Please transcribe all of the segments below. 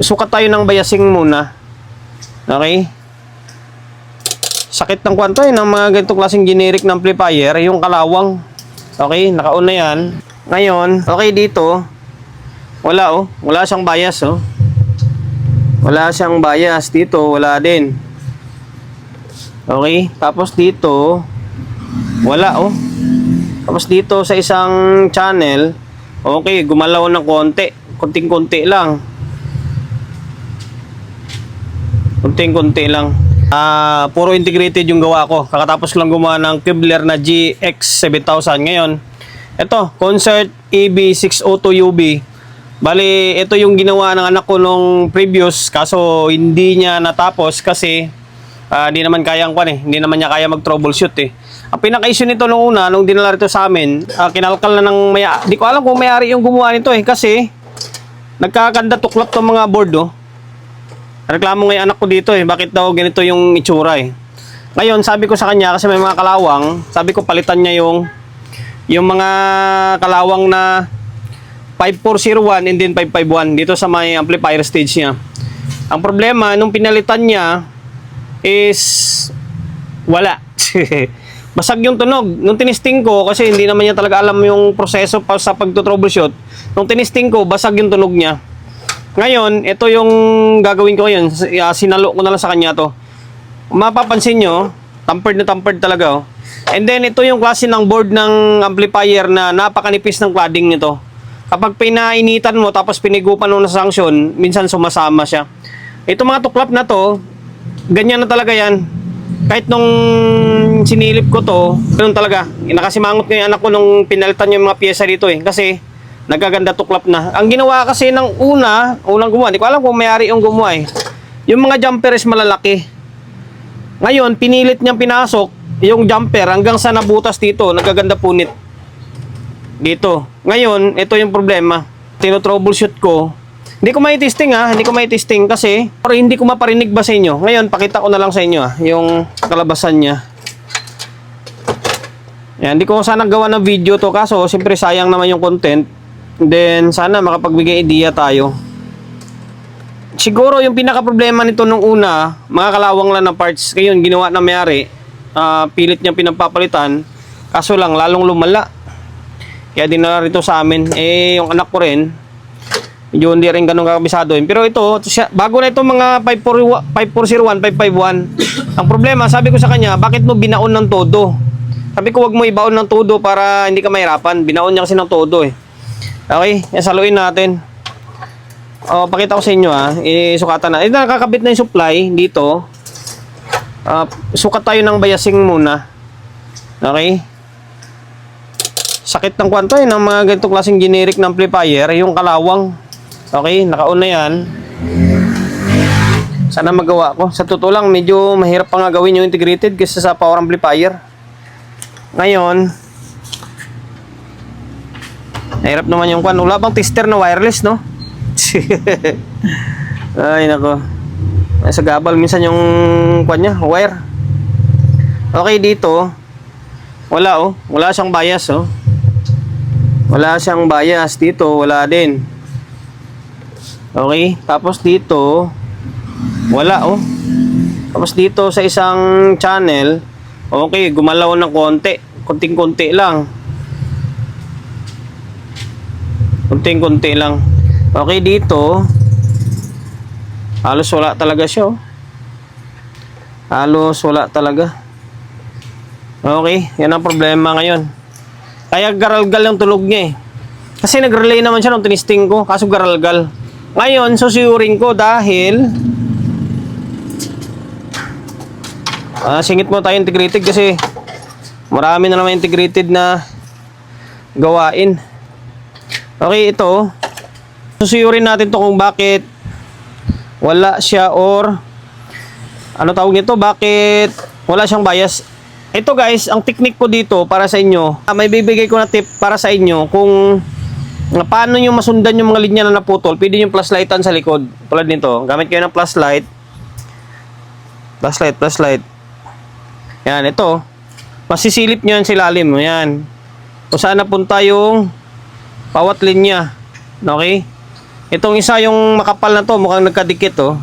Sukat tayo ng biasing muna. Okay? Sakit ng kwanto ng mga ganitong klaseng generic na amplifier, yung kalawang. Okay, nakauna yan. Ngayon, okay dito. Wala oh, wala siyang bias oh. Wala siyang bias dito, wala din. Okay, tapos dito wala oh. Tapos dito sa isang channel, okay, gumalaw ng konti. Konting-konti lang. Konting-konti lang. Puro integrated yung gawa ko. Kakatapos lang gumawa ng Kevlar na GX7000. Ngayon, ito, Concert EB602UB. Bali, ito yung ginawa ng anak ko nung previous. Kaso, hindi niya natapos kasi hindi naman kayang hindi naman niya kaya mag-troubleshoot eh. Ang pinaka-issue nito nung una, nung dinala rito sa amin, kinalkal na ng di ko alam kung may-ari yung gumawa nito eh. Kasi, nagkakanda tuklap tong mga board oh. Reklamo ngayon anak ko dito eh. Bakit daw ganito yung itsura eh. Ngayon, sabi ko sa kanya, kasi may mga kalawang, sabi ko palitan niya yung mga kalawang na 5401 and then 551 dito sa may amplifier stage niya. Ang problema, nung pinalitan niya is wala. Basag yung tunog. Nung tinisting ko, kasi hindi naman niya talaga alam yung proseso pa sa pagto-troubleshoot. Nung tinisting ko, basag yung tunog niya. Ngayon, ito yung gagawin ko ngayon. Sinalo ko na lang sa kanya to. Mapapansin nyo, tampered na tampered talaga oh. And then, ito yung klase ng board ng amplifier na napakanipis ng cladding nito. Kapag pinainitan mo, tapos pinigupan mo na sa sanction, minsan sumasama siya. Ito mga tuklap na to, ganyan na talaga yan. Kahit nung sinilip ko to, ganun talaga. Nakasimangot ko yung anak ko nung pinalitan yung mga pyesa dito eh. Kasi, nagaganda tuklap na. Ang ginawa kasi ng unang gumawa, hindi ko alam kung may-ari yung gumawa eh. Yung mga jumper is malalaki. Ngayon, pinilit niyang pinasok yung jumper hanggang sa nabutas dito, nagaganda punit. Dito. Ngayon, ito yung problema. Tino-troubleshoot ko. Hindi ko may testing hindi ko may testing kasi or hindi ko maparinig ba sa inyo. Ngayon, pakita ko na lang sa inyo yung kalabasan niya. Yan, hindi ko sana gawa ng video to kaso siyempre sayang naman yung content. Then, sana makapagbigay idea tayo. Siguro yung pinaka-problema nito nung una, mga kalawang lang na parts. Ngayon, ginawa na may-ari. Pilit niyang pinapapalitan. Kaso lang, lalong lumala. Kaya dinala rito sa amin. Eh, yung anak ko rin, medyo hindi rin ganun kakabisado. Pero ito, bago na itong mga 5401, 551. Ang problema, sabi ko sa kanya, bakit mo binaon ng todo? Sabi ko, wag mo ibaon ng todo para hindi ka mahirapan. Binaon niya kasi ng todo eh. Okay, saluin natin. Pakita ko sa inyo isukatan na. Ito nakakabit na yung supply dito. Sukat tayo ng biasing muna. Okay. Sakit ng kwanto ng mga ganitong klaseng generic na amplifier, yung kalawang. Okay, nakauna yan. Sana magawa ko. Sa totoo lang, medyo mahirap pa nga gawin yung integrated kaysa sa power amplifier. Ngayon, nahirap naman yung kwan. Wala bang tester na wireless, no? Ay, nako. Sa gabal minsan yung kwan niya, wire. Okay, dito. Wala, oh. Wala siyang bias, oh. Wala siyang bias. Dito, wala din. Okay, tapos dito, wala, oh. Tapos dito sa isang channel, okay, gumalaw ng konti. Konting-konti lang. Konting-konti lang. Okay, dito halos wala talaga siya oh. Halos wala talaga. Okay, yan ang problema ngayon. Kaya garalgal yung tulog niya eh. Kasi nag-relay naman siya nung tinisting ko, kaso garalgal. Ngayon, susuring ko dahil singit mo tayo integrated kasi marami na naman integrated na gawain. Okay, ito susuyurin natin to kung bakit wala siya or ano tawag nito, bakit wala siyang bias. Ito guys, ang technique ko dito para sa inyo, may bibigay ko na tip para sa inyo kung paano nyo masundan yung mga linya na naputol. Pwede nyo flashlightan sa likod tulad nito, gamit kayo ng flashlight. Flashlight. Yan, ito masisilip nyo yan sa ilalim. Yan, kung saan napunta yung bawat linya. Okay? Itong isa yung makapal na to, mukhang nagkadikit oh.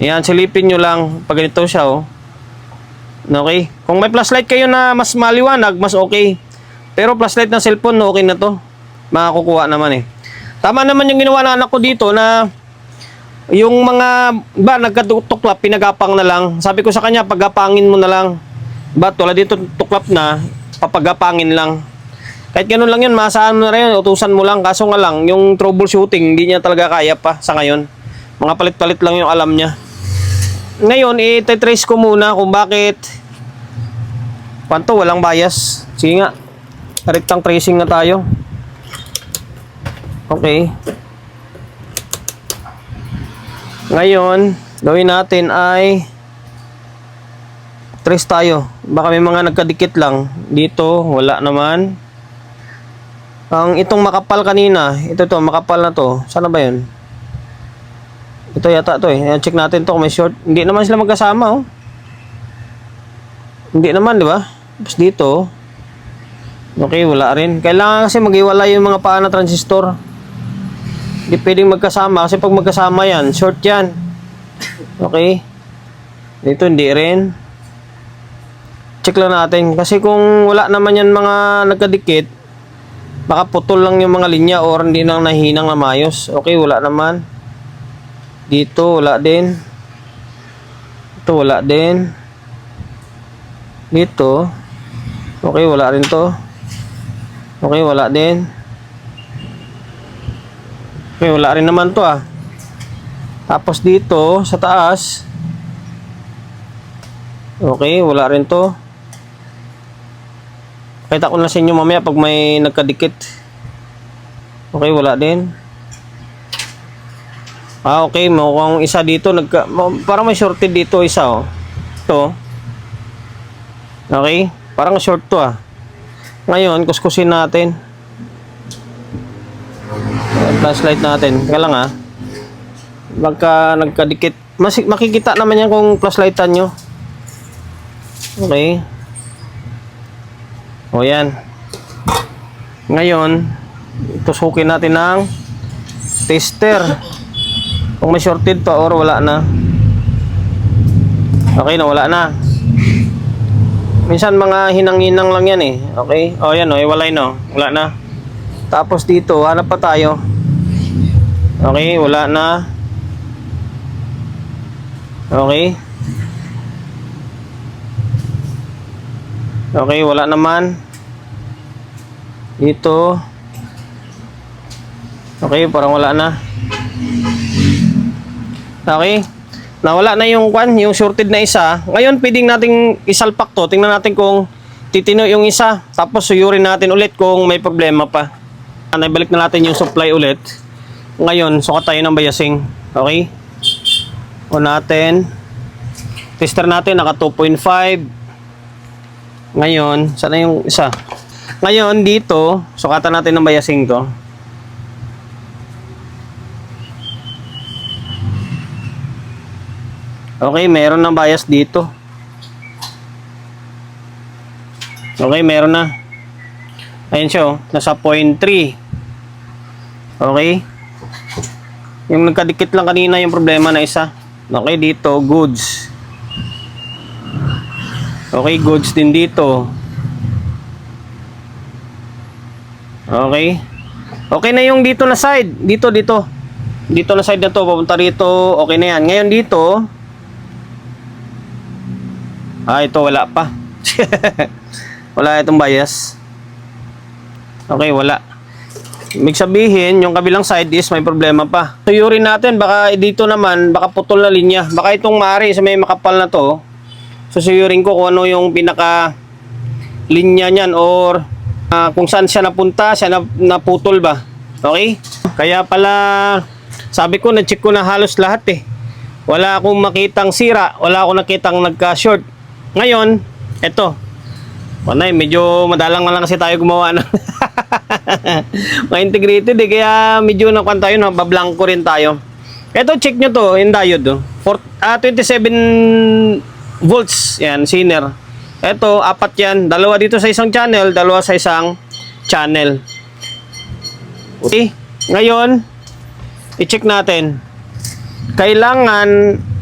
Ayan, silipin nyo lang pag ganito siya oh. Okay? Kung may flashlight kayo na mas maliwanag, mas okay. Pero flashlight ng cellphone, okay na to. Makakukuha naman eh. Tama naman yung ginawa ng anak ko dito na yung mga nagkatuklap, pinagapang na lang. Sabi ko sa kanya, paggapangin mo na lang. Wala dito tuklap na, papagapangin lang. Kahit ganun lang yun, maasahan mo na rin, utusan mo lang. Kaso nga lang, yung troubleshooting, hindi niya talaga kaya pa sa ngayon. Mga palit-palit lang yung alam niya. Ngayon, i-trace ko muna kung bakit walang bias. Sige nga, rectang tracing na tayo. Okay. Ngayon, gawin natin ay trace tayo. Baka may mga nagkadikit lang. Dito, wala naman. Ang itong makapal kanina, ito makapal na to. Sana ba 'yun? Ito yata to eh. Ayan, check natin to kung may short. Hindi naman sila magkasama oh. Hindi naman, di ba? Tapos dito, okay, wala rin. Kailangan kasi maghiwalay yung mga paa na transistor. Hindi pwedeng magkasama kasi pag magkasama yan, short yan. Okay. Dito hindi rin. Check lang natin kasi kung wala naman yan mga nagkadikit, baka putol lang yung mga linya or hindi nang nahinang na mayos. Okay, wala naman. Dito, wala din. Ito, wala din. Dito. Okay, wala rin to. Okay, wala din. Okay, wala rin naman to ah. Tapos dito, sa taas. Okay, wala rin to. Kita ko na sa inyo mamaya pag may nagkadikit. Okay, wala din. Okay, mukhang isa dito parang may shorted dito isa oh. Ito. Okay, parang short to ah. Ngayon, kuskusin natin. Flashlight natin. Kaya lang ah. Magka nagkadikit. Makikita naman yan kung flashlightan nyo. Okay. O yan. Ngayon, tusukin natin ng tester. Kung may shorted pa or wala na. Okay na, wala na. Minsan mga hinang-hinang lang yan eh. Okay? O yan o, walay no. Wala na. Tapos dito, hanap pa tayo. Okay, wala na. Okay. Okay, wala naman. Dito. Okay, parang wala na. Okay. Nawala na yung yung shorted na isa. Ngayon, pwedeng nating isalpak to. Tingnan natin kung titino yung isa. Tapos suyurin natin ulit kung may problema pa. Naibalik na natin yung supply ulit. Ngayon, sukat tayo ng biasing. Okay. O natin. Tester natin, naka 2.5. Ngayon, sana yung isa? Ngayon, dito, sukatan natin ng biasing to. Okay, meron ng bias dito. Okay, meron na. Ayun siya, oh, nasa 0.3. Okay. Yung nagkadikit lang kanina yung problema na isa. Okay, dito, goods. Okay, goods din dito. Okay. Okay na yung dito na side. Dito. Dito na side na to. Papunta rito. Okay na yan. Ngayon dito. Ito wala pa. Wala itong bias. Okay, wala. Ibig sabihin, yung kabilang side is may problema pa. Suyurin natin. Baka dito naman, baka putol na linya. Baka itong maari sa may makapal na to. Susuyurin ko kung ano yung pinaka linya niyan or kung saan siya napunta, siya naputol ba. Okay? Kaya pala sabi ko, na-check ko na halos lahat eh. Wala akong makitang sira, wala akong nakitang nagka-short. Ngayon, eto. Panay, medyo madalang lang kasi tayo gumawa ng mga integrated eh. Kaya medyo nakuan tayo, bablanko rin tayo. Eto, check nyo to, yung diode. 27 volts, yan, Zener. Ito, apat yan. Dalawa dito sa isang channel, dalawa sa isang channel. Okay. Ngayon, i-check natin. Kailangan,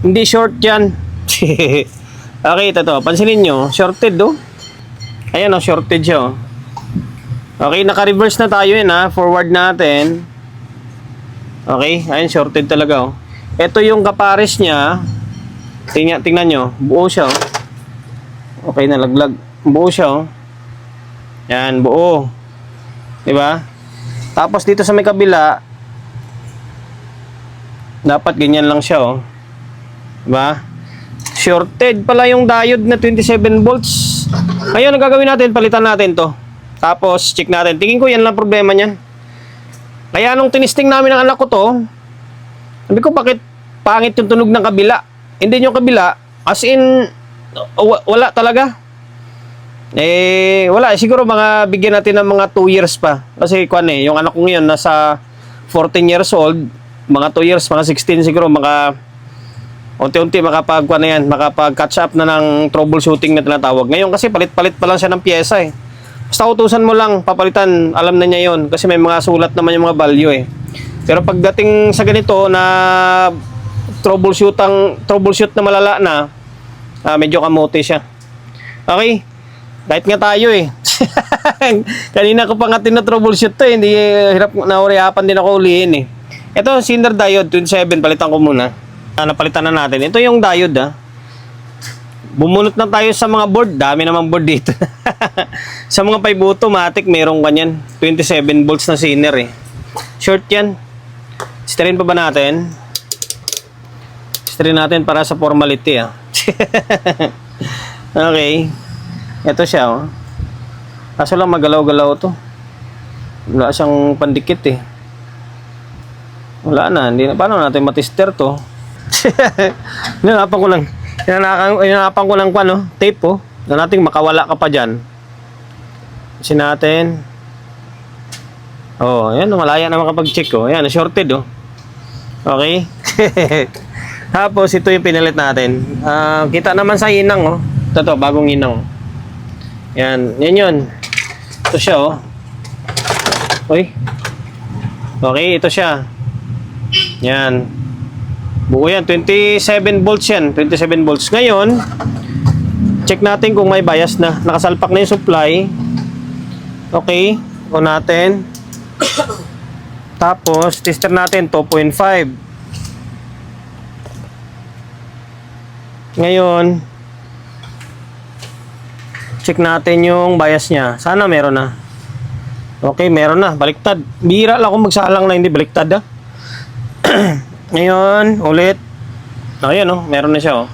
hindi short yan. Okay, ito to. Pansinin nyo, shorted do. Ayan o, shorted siya o. Okay, naka-reverse na tayo yun ha. Forward natin. Okay, ayun, shorted talaga o. Ito yung kapares niya. Tingnan nyo, buo siya o. Okay, nalaglag. Buo siya o. Yan, buo. Diba? Tapos dito sa may kabila, dapat ganyan lang siya oh. Diba? Shorted pala yung diode na 27 volts. Ngayon, ang gagawin natin, palitan natin to. Tapos, check natin. Tingin ko yan lang problema niyan. Kaya nung tinisting namin ng anak ko to, sabi ko, bakit pangit yung tunog ng kabila? Hindi yung kabila, as in, wala talaga. Wala. Siguro mga bigyan natin ng mga 2 years pa. Kasi yung anak ko ngayon nasa 14 years old, mga 2 years, mga 16 siguro, unti-unti makapag-catch up na ng troubleshooting na tinatawag. Ngayon kasi palit-palit pa lang siya ng pyesa eh. Basta utusan mo lang, papalitan, alam na niya yon kasi may mga sulat naman yung mga value eh. Pero pagdating sa ganito na troubleshoot na malala na, medyo kamote siya. Okay? Kahit nga tayo eh. Kanina ko pa nga tinatroubleshoot to eh. Hindi hirap na uriyapan din ako ulihin eh. Ito, Zener diode 27. Palitan ko muna. Napalitan na natin. Ito yung diode ah. Bumunot na tayo sa mga board. Dami namang board dito. Sa mga 5 automatic, merong kanyan. 27 volts na Zener eh. Short yan. Sterin pa ba natin? Sterin natin para sa formality ah. Okay. Ito siya oh. Kaso lang magalaw-galaw to. Wala siyang pandikit eh. Wala na, hindi na. Paano natin matester to? Inanapan ko lang tape oh. Na natin makawala ka pa dyan. Kasi natin. Oh, ayan, malaya na makapag-check oh. Ayan, shorted oh. Okay. Tapos ito yung pinalit natin. Kita naman sa inang oh. Ito, bagong inang. Yan yun. Ito siya oh. Uy. Okay, ito siya. Yan. Buo yan, 27 volts yan. 27 volts. Ngayon, check natin kung may bias na. Nakasalpak na yung supply. Okay. O natin. Tapos, tester natin 2.5. Ngayon, check natin yung bias niya. Sana meron na. Okay, meron na. Baliktad. Bihira lang kung magsalang na hindi baliktad ah. Ngayon, ulit. Ayan oh, meron na siya oh.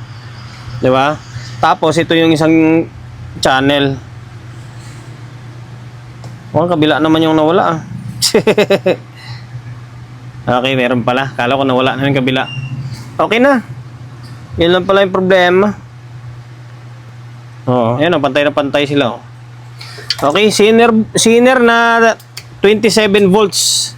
'Di ba? Tapos ito yung isang channel. Oh, kabila naman yung nawala ah. Okay, meron pala. Kala ko nawala na yung kabila. Okay na. Yan lang pala yung problema. Oh, ayan oh, pantay na pantay sila oh. Okay, Zener na 27 volts.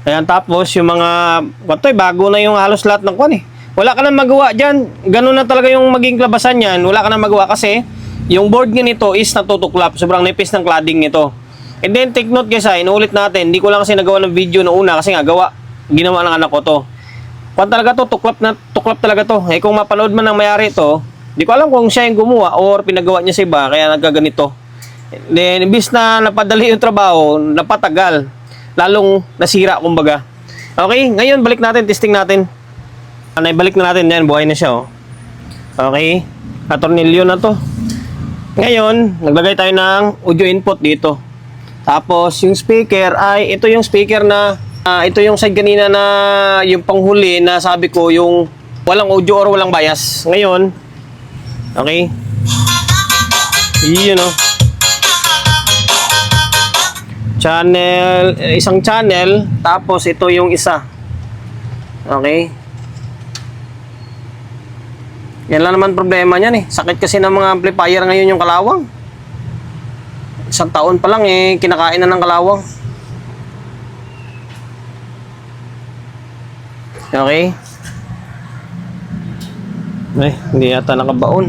Ayan, tapos yung mga bago na yung halos lahat ng kwan eh. Wala ka nang magawa dyan. Ganun na talaga yung maging labasan yan. Wala ka nang magawa kasi yung board nga nito is natutuklap. Sobrang nipis ng cladding nito. And then take note guys ha, inuulit natin. Hindi ko lang kasi nagawa ng video na una kasi nga ginawa ng anak ko to. Kwan talaga to, tuklap talaga to. Eh kung mapanood man ng mayari to, di ko alam kung siya yung gumawa or pinagawa niya sa iba kaya nagkaganito. Then imbis na napadali yung trabaho, napatagal. Lalong nasira kumbaga. Okay, ngayon balik natin, testing natin. Balik na natin yan, buhay na siya oh. Okay, katornilyo na to. Ngayon, naglagay tayo ng audio input dito. Tapos yung speaker ay ito yung speaker na ito yung side kanina na yung panghuli na sabi ko yung walang audio or walang bias. Ngayon, okay. Yun oh. Channel, isang channel, tapos ito yung isa. Okay. Yan lang naman problema niyan eh. Sakit kasi ng mga amplifier ngayon yung kalawang. Isang taon pa lang eh, kinakain na ng kalawang. Okay. Ay, hindi yata nakabaon.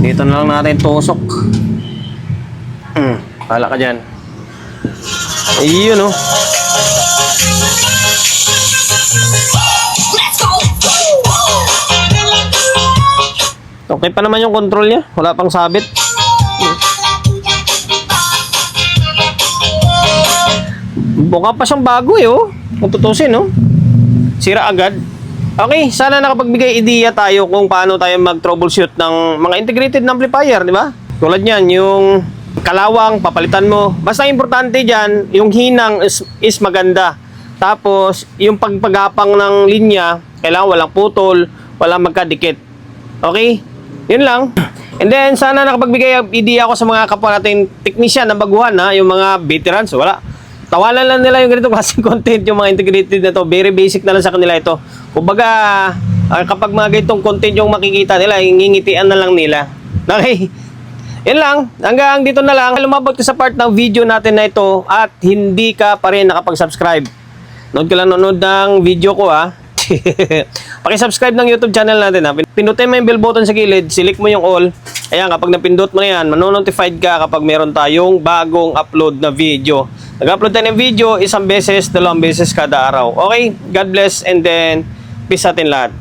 Dito na lang natin tusok. Hala ka dyan. Ayun oh. Okay pa naman yung control niya. Wala pang sabit. Mukha pa siyang bago eh, oh. Kung tutusin, oh. Sira agad. Okay, sana nakapagbigay ideya tayo kung paano tayo mag-troubleshoot ng mga integrated na amplifier, di ba? Tulad niyan, yung kalawang, papalitan mo. Basta importante dyan, yung hinang is maganda. Tapos, yung pagpagapang ng linya, kailangan walang putol, walang magkadikit. Okay? Yun lang. And then, sana nakapagbigay idea ako sa mga kapwa natin technician na baguhan, ha? Yung mga veterans, wala. Tawanan lang nila yung ganito klaseng content, yung mga integrated na to. Very basic na lang sa kanila ito. Kumbaga, kapag mga ganitong content yung makikita nila, ngingitian na lang nila. Okay? Yan lang. Hanggang dito na lang. Lumabot ka sa part ng video natin na ito at hindi ka pa rin nakapag-subscribe. Nood ka lang nanonood ng video ko, ha. Paki-subscribe ng YouTube channel natin, ha. Pindutin mo yung bell button sa gilid, select mo yung all. Ayan, kapag napindot mo na yan, manonotified ka kapag meron tayong bagong upload na video. Nag-upload tayo ng video, 1 beses, 2 beses kada araw. Okay? God bless and then peace sa atin lahat.